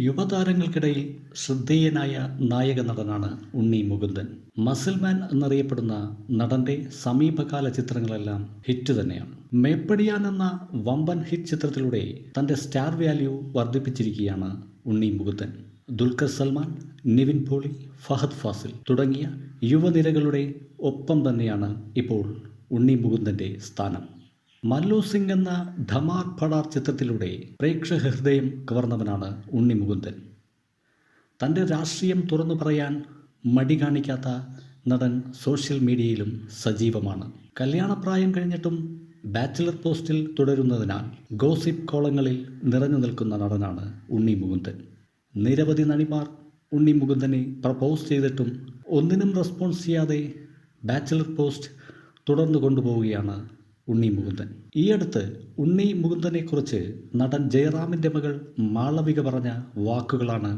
യുവതാരങ്ങൾക്കിടയിൽ ശ്രദ്ധേയനായ നായക നടനാണ് ഉണ്ണി മുകുന്ദൻ. മസിൽമാൻ എന്നറിയപ്പെടുന്ന നടന്റെ സമീപകാല ചിത്രങ്ങളെല്ലാം ഹിറ്റ് തന്നെയാണ്. മേപ്പടിയാൻ എന്ന വമ്പൻ ഹിറ്റ് ചിത്രത്തിലൂടെ തന്റെ സ്റ്റാർ വാല്യൂ വർദ്ധിപ്പിച്ചിരിക്കുകയാണ് ഉണ്ണി മുകുന്ദൻ. ദുൽഖർ സൽമാൻ, നിവിൻ പോളി, ഫഹദ് ഫാസിൽ തുടങ്ങിയ യുവനിരകളുടെ ഒപ്പം തന്നെയാണ് ഇപ്പോൾ ഉണ്ണി മുകുന്ദന്റെ സ്ഥാനം. മല്ലു സിംഗ് എന്ന ധമാർ പടാർ ചിത്രത്തിലൂടെ പ്രേക്ഷക ഹൃദയം കവർന്നവനാണ് ഉണ്ണി മുകുന്ദൻ. തൻ്റെ രാഷ്ട്രീയം തുറന്നു പറയാൻ മടി കാണിക്കാത്ത നടൻ സോഷ്യൽ മീഡിയയിലും സജീവമാണ്. കല്യാണപ്രായം കഴിഞ്ഞിട്ടും ബാച്ചിലർ പോസ്റ്റിൽ തുടരുന്നതിനാൽ ഗോസിപ്പ് കോളങ്ങളിൽ നിറഞ്ഞു നിൽക്കുന്ന നടനാണ് ഉണ്ണി മുകുന്ദൻ. നിരവധി നടിമാർ ഉണ്ണി മുകുന്ദനെ പ്രപ്പോസ് ചെയ്തിട്ടും ഒന്നിനും റെസ്പോൺസ് ചെയ്യാതെ ബാച്ചിലർ പോസ്റ്റ് തുടർന്നു കൊണ്ടുപോവുകയാണ് ഉണ്ണി മുകുന്ദൻ. ഈയടുത്ത് ഉണ്ണി മുകുന്ദനെക്കുറിച്ച് നടൻ ജയറാമിൻ്റെ മകൾ മാളവിക പറഞ്ഞ വാക്കുകളാണ്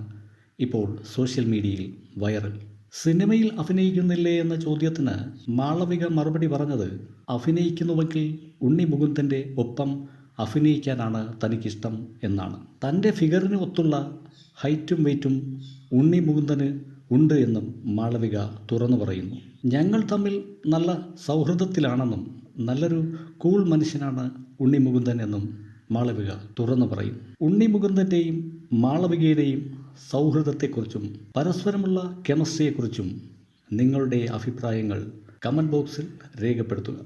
ഇപ്പോൾ സോഷ്യൽ മീഡിയയിൽ വൈറൽ. സിനിമയിൽ അഭിനയിക്കുന്നില്ലേ എന്ന ചോദ്യത്തിന് മാളവിക മറുപടി പറഞ്ഞത്, അഭിനയിക്കുന്നുവെങ്കിൽ ഉണ്ണി മുകുന്ദൻ്റെ ഒപ്പം അഭിനയിക്കാനാണ് തനിക്കിഷ്ടം എന്നാണ്. തൻ്റെ ഫിഗറിന് ഒത്തുള്ള ഹൈറ്റും വെയ്റ്റും ഉണ്ണി മുകുന്ദന് ഉണ്ട് എന്നും മാളവിക തുറന്നു പറയുന്നു. ഞങ്ങൾ തമ്മിൽ നല്ല സൗഹൃദത്തിലാണെന്നും നല്ലൊരു കൂൾ മനുഷ്യനാണ് ഉണ്ണി മുകുന്ദൻ എന്നും മാളവിക തുറന്നു പറയും. ഉണ്ണി മുകുന്ദൻ്റെയും മാളവികയുടെയും സൗഹൃദത്തെക്കുറിച്ചും പരസ്പരമുള്ള കെമിസ്ട്രിയെക്കുറിച്ചും നിങ്ങളുടെ അഭിപ്രായങ്ങൾ കമൻറ്റ് ബോക്സിൽ രേഖപ്പെടുത്തുക.